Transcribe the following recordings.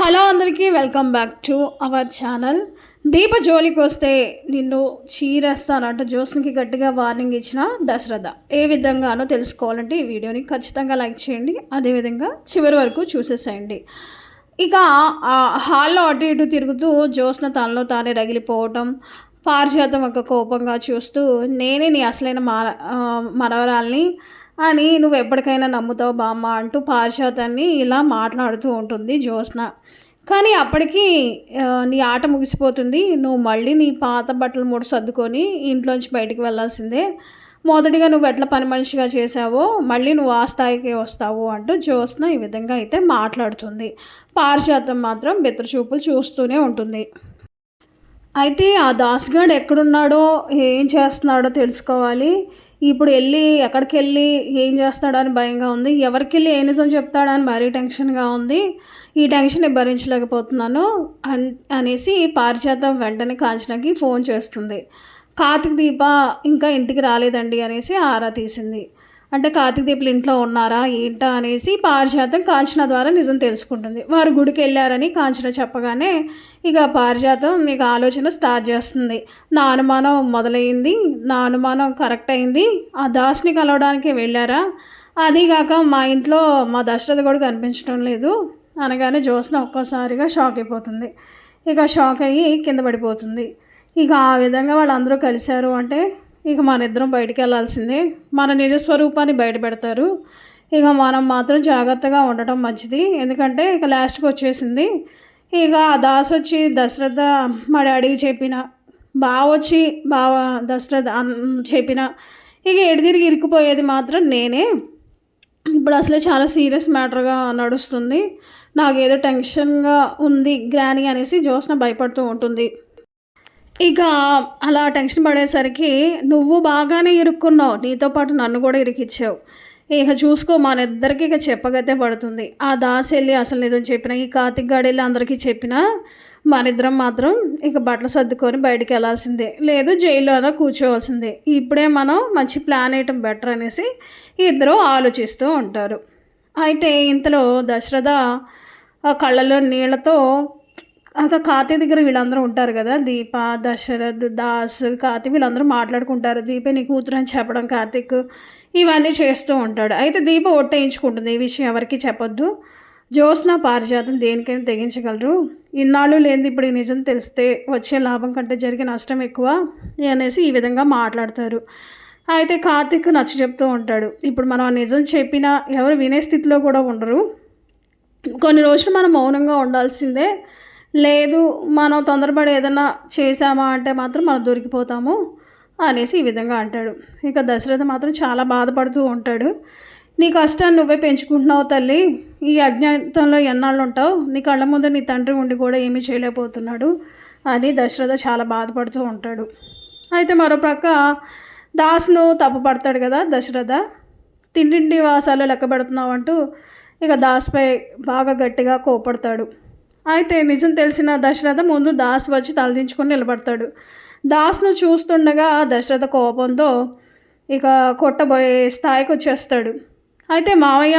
Hello అందరికీ welcome back to our channel. Deepa జోలికి వస్తే నిన్ను చీరేస్తానంటూ జ్యోత్స్నకి గట్టిగా వార్నింగ్ ఇచ్చిన దశరథ ఏ విధంగానో తెలుసుకోవాలంటే ఈ వీడియోని ఖచ్చితంగా లైక్ చేయండి. అదేవిధంగా చివరి వరకు చూసేసేయండి. ఇక హాల్లో అటు ఇటు తిరుగుతూ జ్యోత్స్న తనలో తానే రగిలిపోవటం, పారిజాతం ఒక కోపంగా చూస్తూ నేనే నీ అసలైన మనవరాల్ని అని నువ్వు ఎప్పటికైనా నమ్ముతావు బామ్మ అంటూ పారిజాతాన్ని ఇలా మాట్లాడుతూ ఉంటుంది జ్యోత్స్న. కానీ అప్పటికి నీ ఆట ముగిసిపోతుంది. నువ్వు మళ్ళీ నీ పాత బట్టలు మూడు సర్దుకొని ఇంట్లోంచి బయటికి వెళ్ళాల్సిందే. మొదటిగా నువ్వు ఎట్లా పని మనిషిగా చేసావో మళ్ళీ నువ్వు ఆ స్థాయికే వస్తావు అంటూ జ్యోత్స్న ఈ విధంగా అయితే మాట్లాడుతుంది. పారిజాతం మాత్రం బెత్తరచూపులు చూస్తూనే ఉంటుంది. అయితే ఆ దాస్గాడు ఎక్కడున్నాడో ఏం చేస్తున్నాడో తెలుసుకోవాలి. ఇప్పుడు ఎక్కడికి వెళ్ళి ఏం చేస్తాడో అని భయంగా ఉంది. ఎవరికి వెళ్ళి ఏ నిజం చెప్తాడో అని భారీ టెన్షన్గా ఉంది. ఈ టెన్షన్ భరించలేకపోతున్నాను అనేసి పారిజాతం వెంటనే కాంచనకి ఫోన్ చేస్తుంది. కార్తీక్ దీప ఇంకా ఇంటికి రాలేదండి అనేసి ఆరా తీసింది. అంటే కార్తీక్ దీపులు ఇంట్లో ఉన్నారా ఏంటా అనేసి పారిజాతం కాంచన ద్వారా నిజం తెలుసుకుంటుంది. వారు గుడికి వెళ్ళారని కాంచన చెప్పగానే ఇక పారిజాతం నీకు ఆలోచన స్టార్ట్ చేస్తుంది. నా అనుమానం మొదలైంది, నా అనుమానం కరెక్ట్ అయింది. ఆ దాస్ని కలవడానికి వెళ్ళారా, అదీగాక మా ఇంట్లో మా దశరథ కూడా కనిపించడం లేదు అనగానే జ్యోత్స్న ఒక్కసారిగా షాక్ అయిపోతుంది. ఇక షాక్ అయ్యి కింద పడిపోతుంది. ఇక ఆ విధంగా వాళ్ళందరూ కలిశారు అంటే ఇక మన ఇద్దరం బయటికి వెళ్ళాల్సిందే. మన నిజస్వరూపాన్ని బయట పెడతారు. ఇక మనం మాత్రం జాగ్రత్తగా ఉండటం మంచిది. ఎందుకంటే ఇక లాస్ట్కి వచ్చేసింది. ఇక ఆ దాస్ వచ్చి దశరథ మా డాడీకి చెప్పిన, బావ దశరథ చెప్పిన ఇక ఎడిదిరిగి ఇరుక్కుపోయేది మాత్రం నేనే. ఇప్పుడు అసలే చాలా సీరియస్ మ్యాటర్గా నడుస్తుంది. నాకేదో టెన్షన్గా ఉంది గ్రాని అనేసి జ్యోత్స్న భయపడుతూ ఉంటుంది. ఇక అలా టెన్షన్ పడేసరికి నువ్వు బాగానే ఇరుక్కున్నావు, నీతో పాటు నన్ను కూడా ఇరికిచ్చావు. ఇక చూసుకో మన ఇద్దరికి ఇక చెప్పగతే పడుతుంది. ఆ దాస్ వెళ్ళి అసలు నిజం చెప్పిన, ఈ కార్తిక్ గాడు వెళ్ళి అందరికీ చెప్పినా మన ఇద్దరం మాత్రం ఇక బట్టలు సర్దుకొని బయటికి వెళ్ళాల్సిందే, లేదు జైల్లోనే కూర్చోవాల్సిందే. ఇప్పుడే మనం మంచి ప్లాన్ వేయటం బెటర్ అనేసి ఇద్దరు ఆలోచిస్తూ ఉంటారు. అయితే ఇంతలో దశరథ కళ్ళలో నీళ్లతో కార్తీక్ దగ్గర వీళ్ళందరూ ఉంటారు కదా, దీప, దశరథ్, దాస్, కార్తీక్ వీళ్ళందరూ మాట్లాడుకుంటారు. దీపే నీ కూతురు అని చెప్పడం కార్తీక్ ఇవన్నీ చేస్తూ ఉంటాడు. అయితే దీప ఒట్టేయించుకుంటుంది, ఈ విషయం ఎవరికి చెప్పొద్దు, జ్యోత్స్న పారిజాతం దేనికైనా తెగించగలరు, ఇన్నాళ్ళు లేనిది ఇప్పుడు ఈ నిజం తెలిస్తే వచ్చే లాభం కంటే జరిగే నష్టం ఎక్కువ అనేసి ఈ విధంగా మాట్లాడతారు. అయితే కార్తీక్ నచ్చ చెప్తూ ఉంటాడు, ఇప్పుడు మనం ఆ నిజం చెప్పినా ఎవరు వినే స్థితిలో కూడా ఉండరు, కొన్ని రోజులు మనం మౌనంగా ఉండాల్సిందే, లేదు మనం తొందరపడి ఏదైనా చేసామా అంటే మాత్రం మనం దొరికిపోతాము అనేసి ఈ విధంగా అంటాడు. ఇక దశరథ మాత్రం చాలా బాధపడుతూ ఉంటాడు. నీ కష్టాన్ని నువ్వే పెంచుకుంటున్నావు తల్లి, ఈ అజ్ఞాతంలో ఎన్నాళ్ళు ఉంటావు, నీ కళ్ళ ముందు నీ తండ్రి ఉండి కూడా ఏమీ చేయలేకపోతున్నాడు అని దశరథ చాలా బాధపడుతూ ఉంటాడు. అయితే మరోప్రక్క దాస్ను తప్పుపడతాడు కదా దశరథ, తిండింటి వాసాలు లెక్క పెడుతున్నావు అంటూ ఇక దాస్పై బాగా గట్టిగా కోపడతాడు. అయితే నిజం తెలిసిన దశరథ ముందు దాస్ వచ్చి తలదించుకొని నిలబడతాడు. దాస్ను చూస్తుండగా దశరథ కోపంతో ఇక కొట్టబోయే స్థాయికి వచ్చేస్తాడు. అయితే మావయ్య,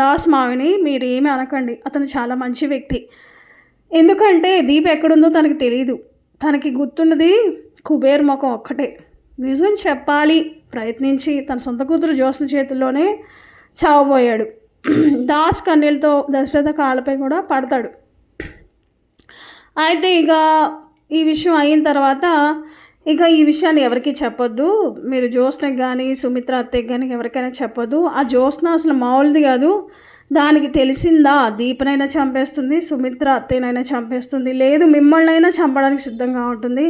దాస్ మావిని మీరు ఏమీ అనకండి, అతను చాలా మంచి వ్యక్తి. ఎందుకంటే దీప ఎక్కడుందో తనకి తెలియదు, తనకి గుర్తున్నది కుబేర్ ముఖం ఒక్కటే. నిజం చెప్పాలి ప్రయత్నించి తన సొంత కూతురు జ్యోత్స్న చేతుల్లోనే చావబోయాడు. దాస్ కన్నీళ్ళతో దశరథ కాళ్ళపై కూడా పడతాడు. అయితే ఇక ఈ విషయం అయిన తర్వాత ఇక ఈ విషయాన్ని ఎవరికి చెప్పొద్దు, మీరు జ్యోత్స్నకి కానీ సుమిత్ర అత్తయ్యకి కానీ ఎవరికైనా చెప్పొద్దు. ఆ జ్యోత్స్న అసలు మామూలుది కాదు, దానికి తెలిసిందా దీపనైనా చంపేస్తుంది, సుమిత్ర అత్తయ్యనైనా చంపేస్తుంది, లేదు మిమ్మల్నైనా చంపడానికి సిద్ధంగా ఉంటుంది.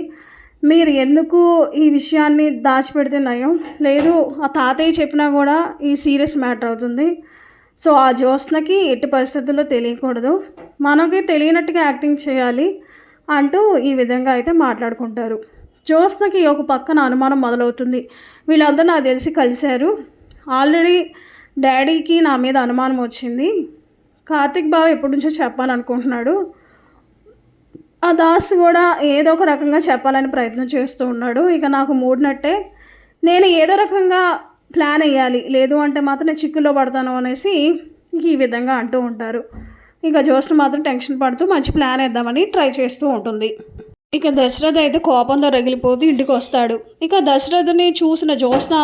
మీరు ఎందుకు ఈ విషయాన్ని దాచిపెడితే నయం, లేదు ఆ తాతయ్య చెప్పినా కూడా ఈ సీరియస్ మ్యాటర్ అవుతుంది. సో ఆ జ్యోత్స్నకి ఎట్టి పరిస్థితుల్లో తెలియకూడదు, మనకి తెలియనట్టుగా యాక్టింగ్ చేయాలి అంటూ ఈ విధంగా అయితే మాట్లాడుకుంటారు. జ్యోత్స్నకి ఒక పక్కన అనుమానం మొదలవుతుంది, వీళ్ళందరూ నాకు తెలిసి కలిశారు, ఆల్రెడీ డాడీకి నా మీద అనుమానం వచ్చింది, కార్తిక్ బావ ఎప్పటి నుంచో చెప్పాలనుకుంటున్నాడు, ఆ దాస్ కూడా ఏదో ఒక రకంగా చెప్పాలని ప్రయత్నం చేస్తూ ఉన్నాడు, ఇక నాకు మూడినట్టే, నేను ఏదో రకంగా ప్లాన్ వేయాలి, లేదు అంటే మాత్రం నేను చిక్కుల్లో పడతాను అనేసి ఈ విధంగా అంటూ ఉంటారు. ఇక జ్యోత్స్న మాత్రం టెన్షన్ పడుతూ మంచి ప్లాన్ వేద్దామని ట్రై చేస్తూ ఉంటుంది. ఇక దశరథ అయితే కోపంతో రగిలిపోతూ ఇంటికి వస్తాడు. ఇక దశరథని చూసిన జ్యోత్స్న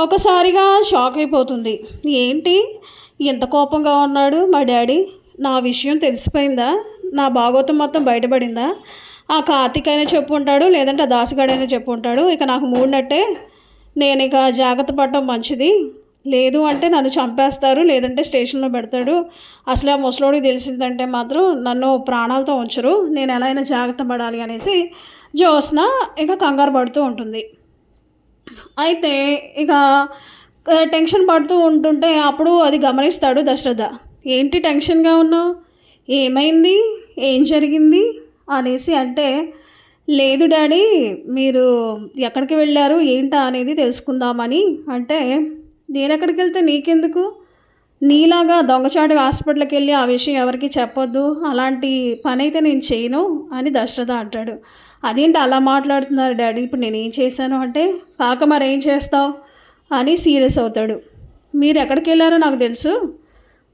ఒకసారిగా షాక్ అయిపోతుంది. ఏంటి ఎంత కోపంగా ఉన్నాడు మా డాడీ? నా విషయం తెలిసిపోయిందా? నా భాగోతం మొత్తం బయటపడిందా? ఆ కార్తీక్ అయినా చెప్పు ఉంటాడు, లేదంటే ఆ దాసుగాడైనా చెప్పు ఉంటాడు. ఇక నాకు మూడినట్టే. నేను ఇక జాగ్రత్త పడటం మంచిది. లేదు అంటే నన్ను చంపేస్తారు, లేదంటే స్టేషన్లో పెడతాడు. అసలు ఆ ముసలోడికి తెలిసిందంటే మాత్రం నన్ను ప్రాణాలతో ఉంచరు. నేను ఎలా అయినా జాగ్రత్త పడాలి అనేసి జ్యోత్స్న ఇక కంగారు పడుతూ ఉంటుంది. అయితే ఇక టెన్షన్ పడుతూ ఉంటుంటే అప్పుడు అది గమనిస్తాడు దశరథ. ఏంటి టెన్షన్గా ఉన్నావు? ఏమైంది? ఏం జరిగింది అనేసి అంటే, లేదు డాడీ, మీరు ఎక్కడికి వెళ్ళారు ఏంటా అనేది తెలుసుకుందామని అంటే, నేను ఎక్కడికి వెళ్తే నీకెందుకు? నీలాగా దొంగచాటుగా హాస్పిటల్కి వెళ్ళి ఆ విషయం ఎవరికి చెప్పొద్దు, అలాంటి పని అయితే నేను చేయను అని దశరథ అంటాడు. అదేంటి అలా మాట్లాడుతున్నారు డాడీ, ఇప్పుడు నేను ఏం చేశాను అంటే, కాక మరేం చేస్తావు అని సీరియస్ అవుతాడు. మీరు ఎక్కడికి వెళ్ళారో నాకు తెలుసు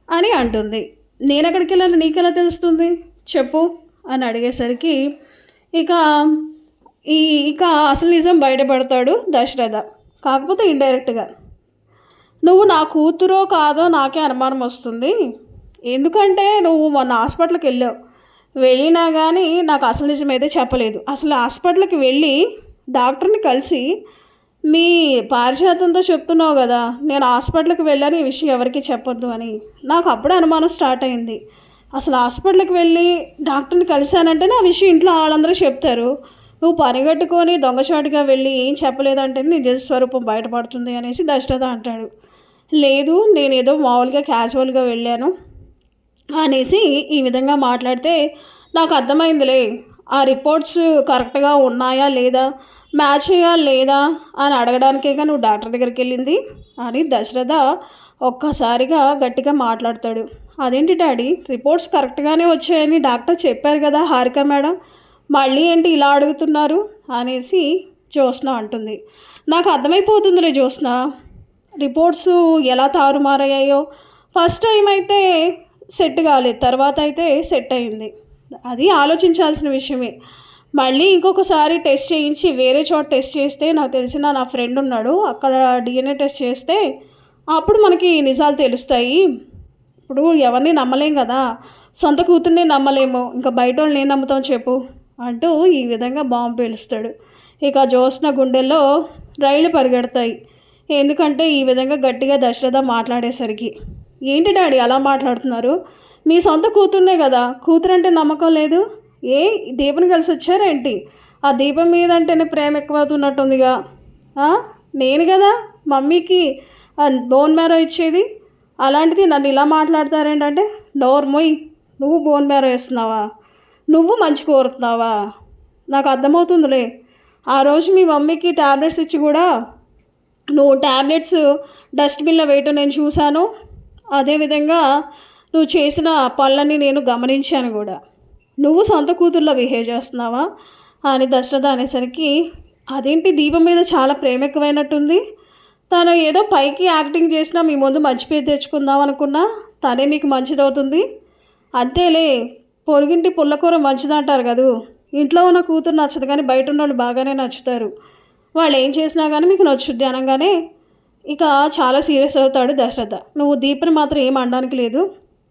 అని అంటుంది. నేను ఎక్కడికి వెళ్ళాలో నీకెలా తెలుస్తుంది చెప్పు అని అడిగేసరికి ఇక ఇక అసలు నిజం బయటపడతాడు దశరథ. కాకపోతే ఇండైరెక్ట్గా. నువ్వు నా కూతురో కాదో నాకే అనుమానం వస్తుంది. ఎందుకంటే నువ్వు మొన్న హాస్పిటల్కి వెళ్ళినా కానీ నాకు అసలు నిజం అయితే చెప్పలేదు. అసలు హాస్పిటల్కి వెళ్ళి డాక్టర్ని కలిసి మీ పారిజాతంతో చెప్తున్నావు కదా, నేను హాస్పిటల్కి వెళ్ళాను, ఈ విషయం ఎవరికి చెప్పొద్దు అని. నాకు అప్పుడే అనుమానం స్టార్ట్ అయింది. అసలు హాస్పిటల్కి వెళ్ళి డాక్టర్ని కలిశానంటే నా విషయం ఇంట్లో వాళ్ళందరూ చెప్తారు. నువ్వు పనిగట్టుకొని దొంగచాటుగా వెళ్ళి ఏం చెప్పలేదంటే నీ నిజ స్వరూపం బయటపడుతుంది అనేసి దశరథ అంటాడు. లేదు, నేను ఏదో మామూలుగా క్యాజువల్గా వెళ్ళాను అనేసి ఈ విధంగా మాట్లాడితే, నాకు అర్థమైందిలే, ఆ రిపోర్ట్స్ కరెక్ట్గా ఉన్నాయా లేదా, మ్యాచ్ అయ్యా లేదా అని అడగడానికేగా నువ్వు డాక్టర్ దగ్గరికి వెళ్ళింది అని దశరథ ఒక్కసారిగా గట్టిగా మాట్లాడతాడు. అదేంటి డాడీ, రిపోర్ట్స్ కరెక్ట్గానే వచ్చాయని డాక్టర్ చెప్పారు కదా హారిక మేడం, మళ్ళీ ఏంటి ఇలా అడుగుతున్నారు అనేసి జ్యోత్స్న అంటుంది. నాకు అర్థమైపోతుందిలే జ్యోత్స్న, రిపోర్ట్స్ ఎలా తారుమారయ్యాయో. ఫస్ట్ టైం అయితే సెట్ కాలేదు, తర్వాత అయితే సెట్ అయింది. అది ఆలోచించాల్సిన విషయమే. మళ్ళీ ఇంకొకసారి టెస్ట్ చేయించి వేరే చోట టెస్ట్ చేస్తే, నాకు తెలిసిన నా ఫ్రెండ్ ఉన్నాడు అక్కడ డిఎన్ఏ టెస్ట్ చేస్తే అప్పుడు మనకి నిజాలు తెలుస్తాయి. ఇప్పుడు ఎవరిని నమ్మలేం కదా, సొంత కూతుర్నే నమ్మలేము, ఇంకా బయట వాళ్ళని ఏం నమ్ముతాం చెప్పు అంటూ ఈ విధంగా బాంబు పేలుస్తాడు. ఇక జ్యోత్స్న గుండెల్లో రైళ్లు పరిగెడతాయి. ఎందుకంటే ఈ విధంగా గట్టిగా దశరథ మాట్లాడేసరికి. ఏంటి డాడీ అలా మాట్లాడుతున్నారు? మీ సొంత కూతుర్నే కదా, కూతురంటే నమ్మకం లేదు? ఏ దీపని కలిసి వచ్చారేంటి? ఆ దీపం మీద అంటేనే ప్రేమ ఎక్కువ అవుతున్నట్టుందిగా. నేను కదా మమ్మీకి బోన్ మ్యారో ఇచ్చేది, అలాంటిది నన్ను ఇలా మాట్లాడతారేంటంటే, నోర్మోయ్, నువ్వు బోన్ మ్యారో వేస్తున్నావా? నువ్వు మంచి కోరుతున్నావా? నాకు అర్థమవుతుందిలే. ఆ రోజు మీ మమ్మీకి ట్యాబ్లెట్స్ ఇచ్చి కూడా నువ్వు ట్యాబ్లెట్స్ డస్ట్బిన్లో వేయటం నేను చూశాను. అదేవిధంగా నువ్వు చేసిన పనులన్నీ నేను గమనించాను కూడా. నువ్వు సొంత కూతుర్లో బిహేవ్ చేస్తున్నావా అని దశరథ అనేసరికి, అదేంటి దీపం మీద చాలా ప్రేమ ఎక్కువైనట్టుంది, తను ఏదో పైకి యాక్టింగ్ చేసినా మీ ముందు మంచి పేరు తెచ్చుకుందాం అనుకున్నా తనే మీకు మంచిదవుతుంది. అంతేలే, పొరుగింటి పుల్లకూర మంచిదంటారు కదూ. ఇంట్లో ఉన్న కూతురు నచ్చదు కానీ బయట ఉన్న వాళ్ళు బాగానే నచ్చుతారు. వాళ్ళు ఏం చేసినా కానీ మీకు నచ్చుద్ది అనగానే ఇక చాలా సీరియస్ అవుతాడు దశరథ. నువ్వు దీపని మాత్రం ఏం అనడానికి లేదు,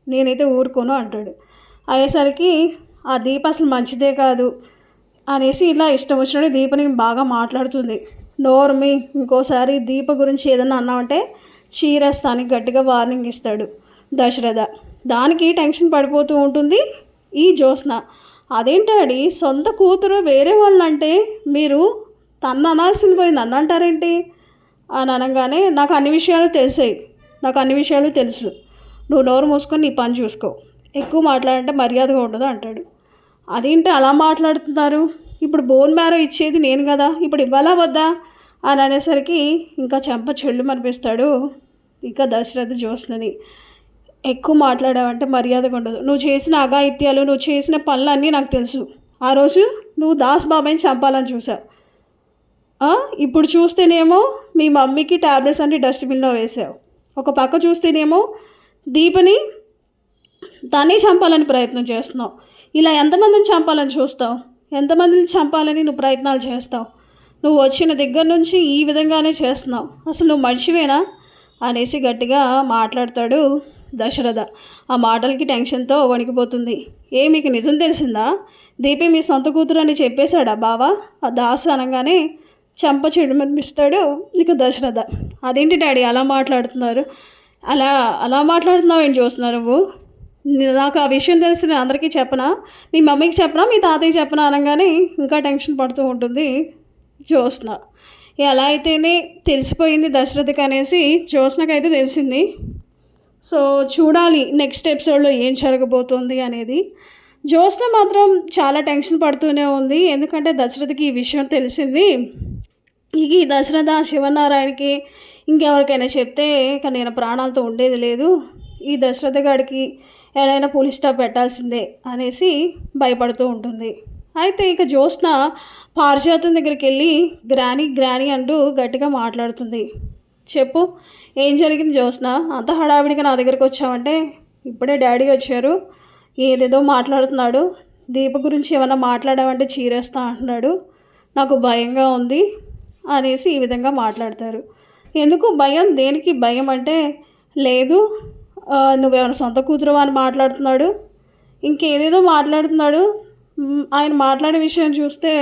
నేనైతే ఊరుకోను అంటాడు. అయ్యేసరికి ఆ దీప అసలు మంచిదే కాదు అనేసి ఇలా ఇష్టం వచ్చినట్టు దీపని బాగా మాట్లాడుతుంది. నోర్మి, ఇంకోసారి దీప గురించి ఏదన్నా అన్నామంటే చీరేస్తానికి గట్టిగా వార్నింగ్ ఇస్తాడు దశరథ. దానికి టెన్షన్ పడిపోతూ ఉంటుంది ఈ జ్యోత్స్న. అదేంటాడి, సొంత కూతురు వేరే వాళ్ళంటే మీరు తను అనాల్సింది పోయి నన్ను అంటారేంటి అని అనగానే, నాకు అన్ని విషయాలు తెలిసాయి, నాకు అన్ని విషయాలు తెలుసు, నువ్వు నోరు మూసుకొని నీ పని చూసుకో, ఎక్కువ మాట్లాడంటే మర్యాదగా ఉండదు అంటాడు. అదేంటి అలా మాట్లాడుతున్నారు, ఇప్పుడు బోన్ మ్యారో ఇచ్చేది నేను కదా, ఇప్పుడు ఇవ్వాలా వద్దా అని అనేసరికి ఇంకా చెంప చెళ్ళు మనిపిస్తాడు ఇక దశరథ జ్యోత్స్నని. ఎక్కువ మాట్లాడావంటే మర్యాదగా ఉండదు, నువ్వు చేసిన అఘాయిత్యాలు, నువ్వు చేసిన పనులన్నీ నాకు తెలుసు. ఆ రోజు నువ్వు దాస్ బాబాయ్ని చంపాలని చూసావు, ఇప్పుడు చూస్తేనేమో మీ మమ్మీకి ట్యాబ్లెట్స్ అన్ని డస్ట్బిన్లో వేసావు, ఒక పక్క చూస్తేనేమో దీపని దాన్ని చంపాలని ప్రయత్నం చేస్తున్నావు. ఇలా ఎంతమందిని చంపాలని చూస్తావు? ఎంతమందిని చంపాలని నువ్వు ప్రయత్నాలు చేస్తావు? నువ్వు వచ్చిన దగ్గర నుంచి ఈ విధంగానే చేస్తున్నావు. అసలు నువ్వు మనిషివేనా అనేసి గట్టిగా మాట్లాడతాడు దశరథ. ఆ మాటలకి టెన్షన్తో వణికిపోతుంది. మీకు నిజం తెలిసిందా? దీపి మీ సొంత కూతురు అని చెప్పేశాడా బావా? ఆ దాసు అనగానే చెంప చెడుమనిపిస్తాడు ఇక దశరథ. అదేంటి డాడీ అలా మాట్లాడుతున్నారు? అలా అలా మాట్లాడుతున్నావు ఏంటి చూస్తున్నారు నువ్వు? నాకు ఆ విషయం తెలిసి నేను అందరికీ చెప్పనా? మీ మమ్మీకి చెప్పనా, మీ తాతయ్యకి చెప్పనా అనగానే ఇంకా టెన్షన్ పడుతూ ఉంటుంది జ్యోత్స్న. ఎలా అయితేనే తెలిసిపోయింది దశరథకి అనేసి జ్యోత్స్నకైతే తెలిసింది. సో చూడాలి నెక్స్ట్ ఎపిసోడ్లో ఏం జరగబోతుంది అనేది. జ్యోత్స్న మాత్రం చాలా టెన్షన్ పడుతూనే ఉంది. ఎందుకంటే దశరథకి ఈ విషయం తెలిసింది. ఇక ఈ దశరథ శివనారాయణకి ఇంకెవరికైనా చెప్తే ఇక నేను ప్రాణాలతో ఉండేది లేదు. ఈ దశరథ గారికి ఎలా పోలీస్ స్టాప్ పెట్టాల్సిందే అనేసి భయపడుతూ ఉంటుంది. అయితే ఇక జ్యోత్స్న పారిజాతం దగ్గరికి వెళ్ళి గ్రానీ గ్రానీ అంటూ గట్టిగా మాట్లాడుతుంది. చెప్పు ఏం జరిగింది జ్యోత్స్న? అంత హడావిడిగా నా దగ్గరికి వచ్చావంటే ఇప్పుడే డాడీ వచ్చారు, ఏదేదో మాట్లాడుతున్నాడు, దీప గురించి ఏమన్నా మాట్లాడావంటే చీరేస్తా అంటున్నాడు, నాకు భయంగా ఉంది అనేసి ఈ విధంగా మాట్లాడతారు. ఎందుకు భయం? దేనికి భయం అంటే లేదు నువ్వేమైనా సొంత కూతురు అని మాట్లాడుతున్నాడు, ఇంకేదేదో మాట్లాడుతున్నాడు. ఆయన మాట్లాడే విషయం చూస్తే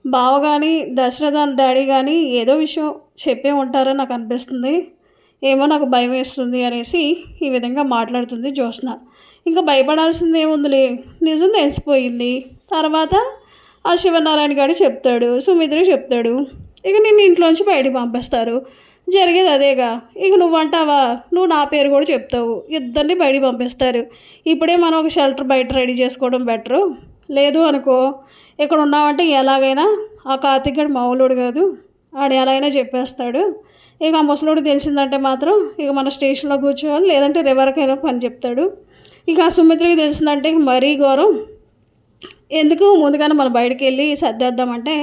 బావ కానీ దశరథ డాడీ కానీ ఏదో విషయం చెప్పే ఉంటారని నాకు అనిపిస్తుంది, ఏమో నాకు భయం వేస్తుంది అనేసి ఈ విధంగా మాట్లాడుతుంది జ్యోత్స్న. ఇంకా భయపడాల్సింది ఏముందిలే, నిజం తెలిసిపోయింది. తర్వాత ఆ శివనారాయణ గారు చెప్తాడు, సుమిత్ర చెప్తాడు, ఇక నిన్ను ఇంట్లోంచి బయటికి పంపిస్తారు. జరిగేది అదేగా. ఇక నువ్వు అంటావా, నువ్వు నా పేరు కూడా చెప్తావు, ఇద్దరిని బయటికి పంపిస్తారు. ఇప్పుడే మనం ఒక షెల్టర్ బయట రెడీ చేసుకోవడం బెటరు. లేదు అనుకో ఇక్కడ ఉన్నామంటే ఎలాగైనా ఆ కార్తీక్ గడు మామూలుడు కాదు, ఆడు ఎలా అయినా చెప్పేస్తాడు. ఇక ఆ ముసలోడు తెలిసిందంటే మాత్రం ఇక మన స్టేషన్లో కూర్చోవాలి, లేదంటే రివర్కైనా పని చెప్తాడు. ఇక ఆ సుమిత్రకి తెలిసిందంటే మరీ ఘోరం. ఎందుకు ముందుగానే మనం బయటికి వెళ్ళి సర్దేద్దామంటే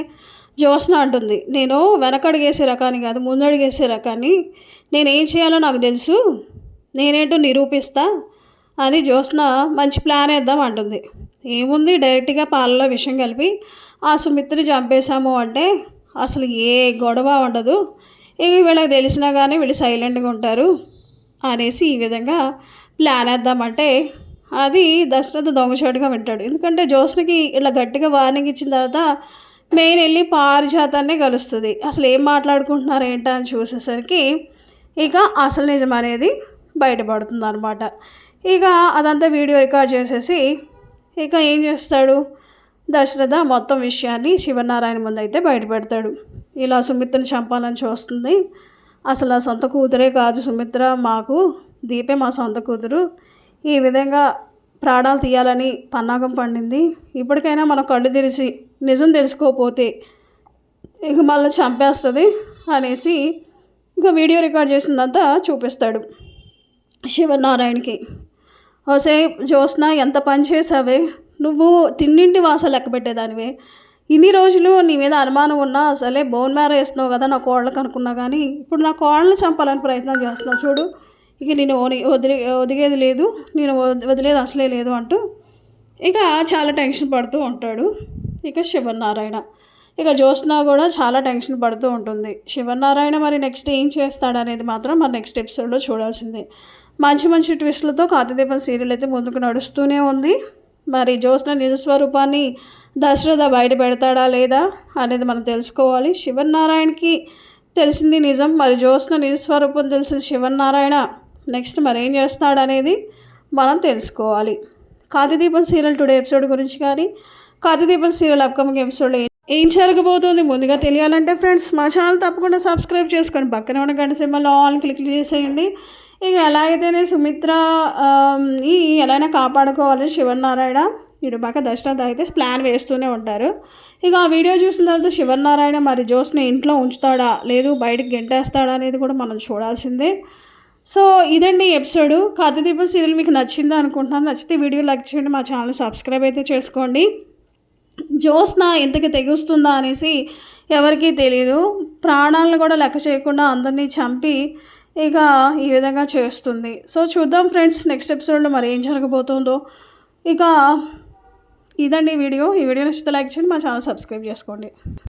జ్యోత్స్న అంటుంది, నేను వెనకడుగేసే రకాన్ని కాదు ముందడుగేసే రకాన్ని, నేనేం చేయాలో నాకు తెలుసు, నేనేంటో నిరూపిస్తా అని జ్యోత్స్న మంచి ప్లాన్ వేద్దాం అంటుంది. ఏముంది, డైరెక్ట్గా పాలలో విషం కలిపి ఆ సుమిత్రని చంపేశాము అంటే అసలు ఏ గొడవ ఉండదు, ఇక వీళ్ళకి తెలిసినా కానీ వీళ్ళు సైలెంట్గా ఉంటారు అనేసి ఈ విధంగా ప్లాన్ వేద్దామంటే అది దశరథ దొంగచాటుగా వింటాడు. ఎందుకంటే జ్యోత్స్నకి ఇలా గట్టిగా వార్నింగ్ ఇచ్చిన తర్వాత మెయిన్ వెళ్ళి పారిజాతాన్నే కలుస్తుంది. అసలు ఏం మాట్లాడుకుంటున్నారు ఏంటా అని చూసేసరికి ఇక అసలు నిజం అనేది బయటపడుతుంది అనమాట. ఇక అదంతా వీడియో రికార్డ్ చేసేసి ఇక ఏం చేస్తాడు దశరథ మొత్తం విషయాన్ని శివనారాయణ ముందు అయితే బయటపెడతాడు. ఇలా సుమిత్రని చంపాలని చూస్తుంది, అసలు ఆ సొంత కూతురే కాదు సుమిత్ర, మాకు దీపే మా సొంత కూతురు, ఈ విధంగా ప్రాణాలు తీయాలని పన్నాగం పండింది. ఇప్పటికైనా మన కళ్ళు తెరిచి నిజం తెలుసుకోకపోతే ఇక మళ్ళీ చంపేస్తుంది అనేసి ఇక వీడియో రికార్డ్ చేసిందంతా చూపిస్తాడు శివనారాయణకి. ఓసే జ్యోత్స్న ఎంత పని చేసావే, నువ్వు తిన్నింటి వాసన లెక్క పెట్టేదానివే, ఇన్ని రోజులు నీ మీద అనుమానం ఉన్నా అసలే బోన్ మ్యారో వేస్తున్నావు కదా నా కోళ్ళకి అనుకున్నా, కానీ ఇప్పుడు నా కోళ్ళని చంపాలని ప్రయత్నం చేస్తున్నావు చూడు, ఇక నేను వదిగేది లేదు, నేను వదిలేది అసలే లేదు అంటూ ఇక చాలా టెన్షన్ పడుతూ ఉంటాడు ఇక శివనారాయణ. ఇక జ్యోత్స్న కూడా చాలా టెన్షన్ పడుతూ ఉంటుంది. శివనారాయణ మరి నెక్స్ట్ ఏం చేస్తాడనేది మాత్రం మరి నెక్స్ట్ ఎపిసోడ్లో చూడాల్సిందే. మంచి మంచి ట్విస్టులతో కార్తీదీపం సీరియల్ అయితే ముందుకు నడుస్తూనే ఉంది. మరి జ్యోత్స్న నిజస్వరూపాన్ని దశరథ బయట పెడతాడా లేదా అనేది మనం తెలుసుకోవాలి. శివనారాయణకి తెలిసింది నిజం, మరి జ్యోత్స్న నిజస్వరూపం తెలిసిన శివనారాయణ నెక్స్ట్ మరి ఏం చేస్తాడనేది మనం తెలుసుకోవాలి. కార్తీదీపం సీరియల్ టుడే ఎపిసోడ్ గురించి కానీ కార్తీదీపం సీరియల్ అప్కమింగ్ ఎపిసోడ్లో ఏం జరగబోతుంది ముందుగా తెలియాలంటే ఫ్రెండ్స్ మా ఛానల్ తప్పకుండా సబ్స్క్రైబ్ చేసుకొని పక్కనే ఉన్న గంట సింబల్ ఆల్ క్లిక్ చేసేయండి. ఇక ఎలా అయితేనే సుమిత్ర ఎలా అయినా కాపాడుకోవాలని శివనారాయణ ఇటుపక్క దశరథ అయితే ప్లాన్ వేస్తూనే ఉంటారు. ఇక ఆ వీడియో చూసిన తర్వాత శివనారాయణ మరి జ్యోత్స్న ఇంట్లో ఉంచుతాడా లేదు బయటకు గెంటేస్తాడా అనేది కూడా మనం చూడాల్సిందే. సో ఇదండి ఎపిసోడు. కార్తీదీపం సీరియల్ మీకు నచ్చిందా అనుకుంటున్నాను. నచ్చితే వీడియో లైక్ చేయండి, మా ఛానల్ సబ్స్క్రైబ్ అయితే చేసుకోండి. జ్యోత్స్న ఎంతకి తెగుస్తుందా అనేసి ఎవరికీ తెలియదు. ప్రాణాలను కూడా లెక్క చేయకుండా అందరినీ చంపి ఇక ఈ విధంగా చేస్తుంది. సో చూద్దాం ఫ్రెండ్స్ నెక్స్ట్ ఎపిసోడ్లో మరి ఏం జరగబోతుందో. ఇక ఇదండి ఈ వీడియో నచ్చితే లైక్ చేయండి, మా ఛానల్ సబ్స్క్రైబ్ చేసుకోండి.